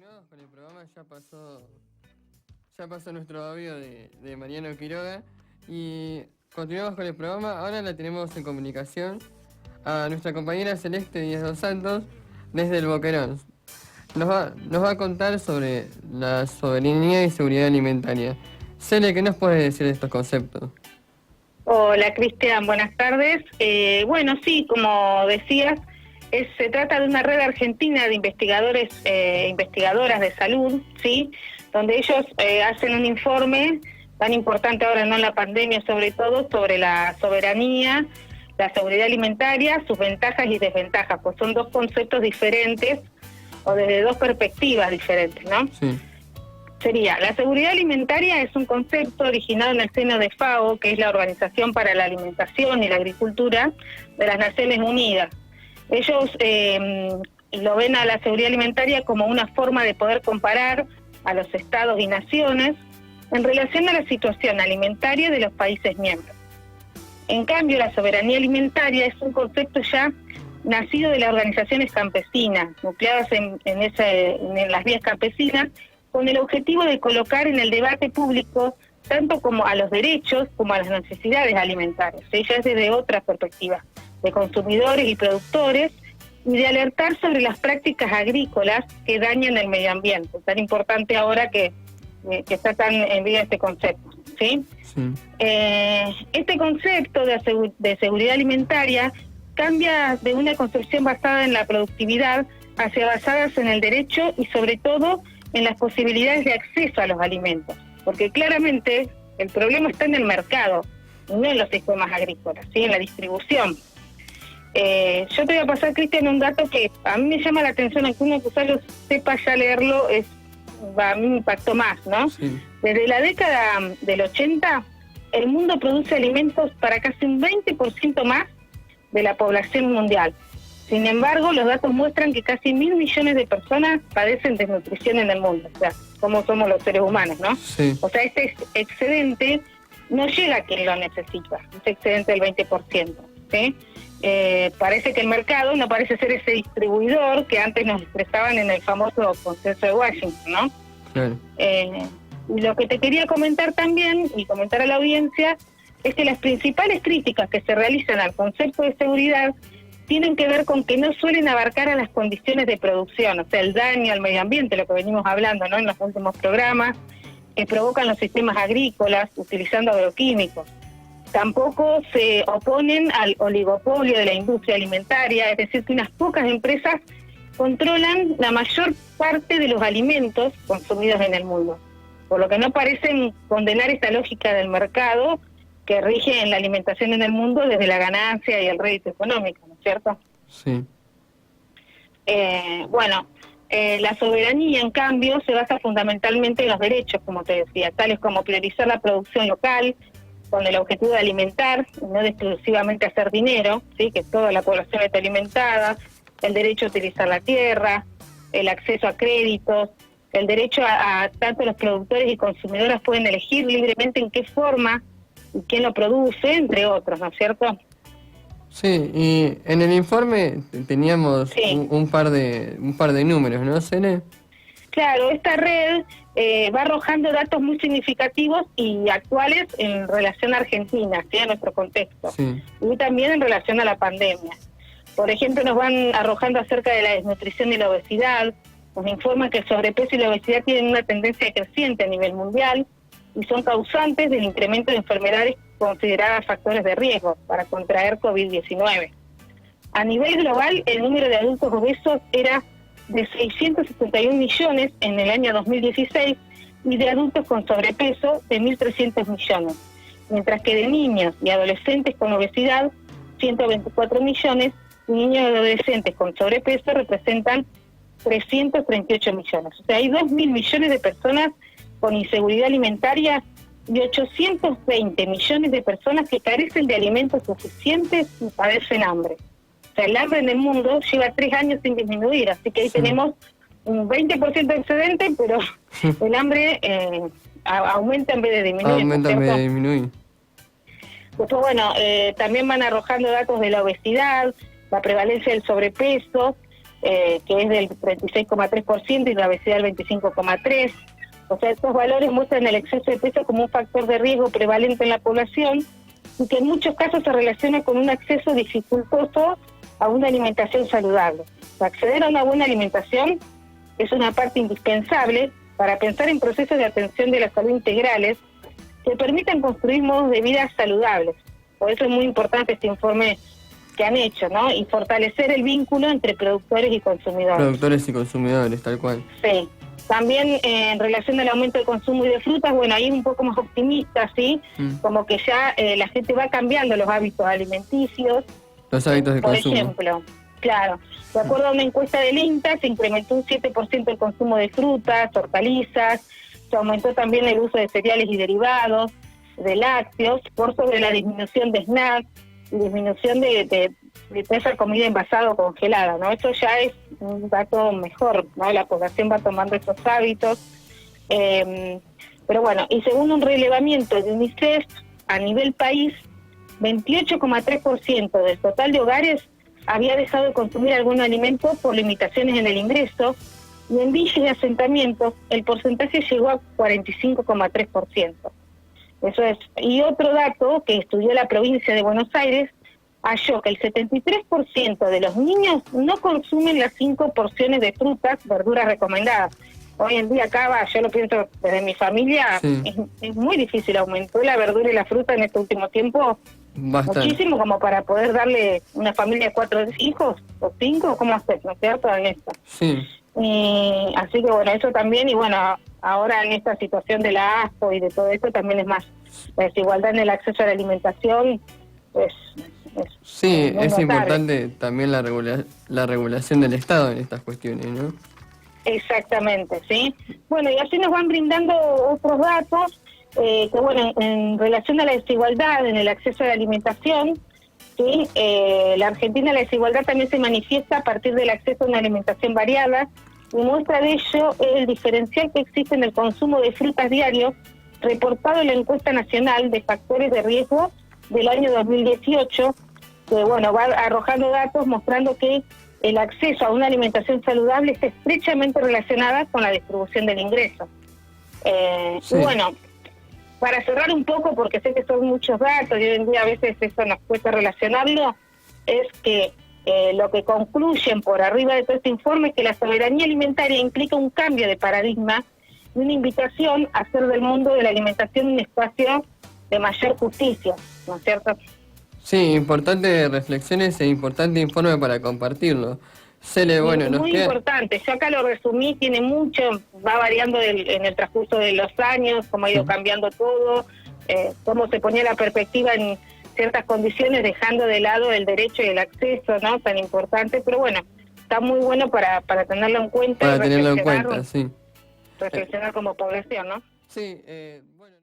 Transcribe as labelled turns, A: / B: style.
A: continuamos con el programa, ya pasó nuestro audio de Mariano Quiroga y continuamos con el programa. Ahora la tenemos en comunicación a nuestra compañera Celeste Díaz dos Santos desde el Boquerón. Nos va a contar sobre la soberanía y seguridad alimentaria. Cele, ¿qué nos puedes decir de estos conceptos?
B: Hola Cristian, buenas tardes. Bueno, sí, como decías, se trata de una red argentina de investigadores investigadoras de salud, ¿sí? Donde ellos hacen un informe tan importante ahora, no en la pandemia, sobre todo, sobre la soberanía, la seguridad alimentaria, sus ventajas y desventajas, pues son dos conceptos diferentes o desde dos perspectivas diferentes, ¿no?
A: Sí.
B: Sería, la seguridad alimentaria es un concepto originado en el seno de FAO, que es la Organización para la Alimentación y la Agricultura de las Naciones Unidas. Ellos lo ven a la seguridad alimentaria como una forma de poder comparar a los estados y naciones en relación a la situación alimentaria de los países miembros. En cambio, la soberanía alimentaria es un concepto ya nacido de las organizaciones campesinas, nucleadas en las vías campesinas, con el objetivo de colocar en el debate público tanto como a los derechos como a las necesidades alimentarias. Ella es desde otra perspectiva, de consumidores y productores, y de alertar sobre las prácticas agrícolas que dañan el medio ambiente. Tan importante ahora que está tan en vida este concepto, ¿sí?
A: Sí.
B: Este concepto de seguridad alimentaria cambia de una concepción basada en la productividad hacia basadas en el derecho y sobre todo en las posibilidades de acceso a los alimentos, porque claramente el problema está en el mercado, no en los sistemas agrícolas, ¿sí? En la distribución. Yo te voy a pasar, Cristian, un dato que a mí me llama la atención, aunque uno quizás lo sepa ya leerlo, a mí me impactó más, ¿no?
A: Sí.
B: Desde la década del 80, el mundo produce alimentos para casi un 20% más de la población mundial. Sin embargo, los datos muestran que casi 1.000 millones de personas padecen desnutrición en el mundo. O sea, cómo somos los seres humanos, ¿no?
A: Sí.
B: O sea, este excedente no llega a quien lo necesita, este excedente del 20%, ¿sí? Parece que el mercado no parece ser ese distribuidor que antes nos expresaban en el famoso consenso de Washington, ¿no?
A: Claro.
B: Y lo que te quería comentar también, y comentar a la audiencia, es que las principales críticas que se realizan al concepto de seguridad tienen que ver con que no suelen abarcar a las condiciones de producción, o sea, el daño al medio ambiente, lo que venimos hablando, ¿no?, en los últimos programas, que provocan los sistemas agrícolas utilizando agroquímicos. Tampoco se oponen al oligopolio de la industria alimentaria, es decir, que unas pocas empresas controlan la mayor parte de los alimentos consumidos en el mundo, por lo que no parecen condenar esta lógica del mercado que rige en la alimentación en el mundo desde la ganancia y el rédito económico, ¿no es cierto?
A: Sí.
B: La soberanía, en cambio, se basa fundamentalmente en los derechos, como te decía, tales como priorizar la producción local, con el objetivo de alimentar, no de exclusivamente hacer dinero, ¿sí?, que toda la población esté alimentada, el derecho a utilizar la tierra, el acceso a créditos, el derecho a tanto los productores y consumidores pueden elegir libremente en qué forma y quién lo produce, entre otros, ¿no es cierto?
A: Sí, y en el informe teníamos
B: Sí.
A: un par de números, ¿no, Cele?
B: Claro, esta red va arrojando datos muy significativos y actuales en relación a Argentina, ¿sí?, a nuestro contexto,
A: Sí.
B: y también en relación a la pandemia. Por ejemplo, nos van arrojando acerca de la desnutrición y la obesidad, nos informan que el sobrepeso y la obesidad tienen una tendencia creciente a nivel mundial y son causantes del incremento de enfermedades consideradas factores de riesgo para contraer COVID-19. A nivel global, el número de adultos obesos era de 671 millones en el año 2016 y de adultos con sobrepeso de 1.300 millones, mientras que de niños y adolescentes con obesidad, 124 millones, y niños y adolescentes con sobrepeso representan 338 millones. O sea, hay 2.000 millones de personas con inseguridad alimentaria y 820 millones de personas que carecen de alimentos suficientes y padecen hambre. O sea, el hambre en el mundo lleva 3 años sin disminuir, así que ahí tenemos un 20% de excedente, pero el hambre aumenta en vez de disminuir.
A: Aumenta en
B: ¿cierto?
A: vez de disminuir.
B: Después, también van arrojando datos de la obesidad, la prevalencia del sobrepeso, que es del 36,3% y la obesidad del 25,3%. O sea, estos valores muestran el exceso de peso como un factor de riesgo prevalente en la población y que en muchos casos se relaciona con un acceso dificultoso a una alimentación saludable. Acceder a una buena alimentación es una parte indispensable para pensar en procesos de atención de la salud integrales que permitan construir modos de vida saludables. Por eso es muy importante este informe que han hecho, ¿no? Y fortalecer el vínculo entre productores y consumidores.
A: Productores y consumidores, tal cual.
B: Sí. También en relación al aumento del consumo de frutas, bueno, ahí es un poco más optimista, ¿sí? Como que ya la gente va cambiando los hábitos alimenticios.
A: Los hábitos de consumo.
B: Por ejemplo, claro, de acuerdo a una encuesta del INTA, se incrementó un 7% el consumo de frutas, hortalizas, se aumentó también el uso de cereales y derivados, de lácteos, por sobre la disminución de snacks y disminución de esa comida envasada o congelada, ¿no? Eso ya es un dato mejor, ¿no? La población va tomando esos hábitos. Pero bueno, y según un relevamiento de UNICEF, a nivel país, 28,3% del total de hogares había dejado de consumir algún alimento por limitaciones en el ingreso, y en villas y asentamientos el porcentaje llegó a 45,3%. Eso es. Y otro dato que estudió la provincia de Buenos Aires halló que el 73% de los niños no consumen las 5 porciones de frutas, verduras recomendadas. Hoy en día acá, yo lo pienso desde mi familia,
A: sí.
B: es muy difícil. Aumentó la verdura y la fruta en este último tiempo
A: bastante.
B: Muchísimo, como para poder darle una familia de 4 hijos o 5, ¿cómo hacer? ¿No es cierto? En esto.
A: Sí.
B: Y así que bueno, eso también, y bueno, ahora en esta situación de la ASPO y de todo esto también es más la desigualdad en el acceso a la alimentación, pues
A: sí, es
B: notable.
A: importante también la regulación del Estado en estas cuestiones, ¿no?
B: Exactamente, ¿sí? Bueno, y así nos van brindando otros datos, que bueno, en relación a la desigualdad en el acceso a la alimentación, ¿sí? La Argentina, la desigualdad también se manifiesta a partir del acceso a una alimentación variada, y muestra de ello el diferencial que existe en el consumo de frutas diarios, reportado en la encuesta nacional de factores de riesgo del año 2018, que bueno, va arrojando datos mostrando que el acceso a una alimentación saludable está estrechamente relacionada con la distribución del ingreso.
A: Sí.
B: Y bueno, para cerrar un poco, porque sé que son muchos datos y hoy en día a veces eso nos cuesta relacionarlo, es que lo que concluyen por arriba de todo este informe es que la soberanía alimentaria implica un cambio de paradigma y una invitación a hacer del mundo de la alimentación un espacio de mayor justicia, ¿no es cierto?
A: Sí, importantes reflexiones e importante informe para compartirlo. Cele, bueno, nos
B: muy
A: queda...
B: importante, yo acá lo resumí, tiene mucho, va variando en el transcurso de los años, cómo ha ido cambiando todo, cómo se ponía la perspectiva en ciertas condiciones, dejando de lado el derecho y el acceso, ¿no? Tan importante, pero bueno, está muy bueno para tenerlo en cuenta.
A: Para tenerlo en cuenta, sí.
B: Reflexionar como población, ¿no?
A: Sí, bueno...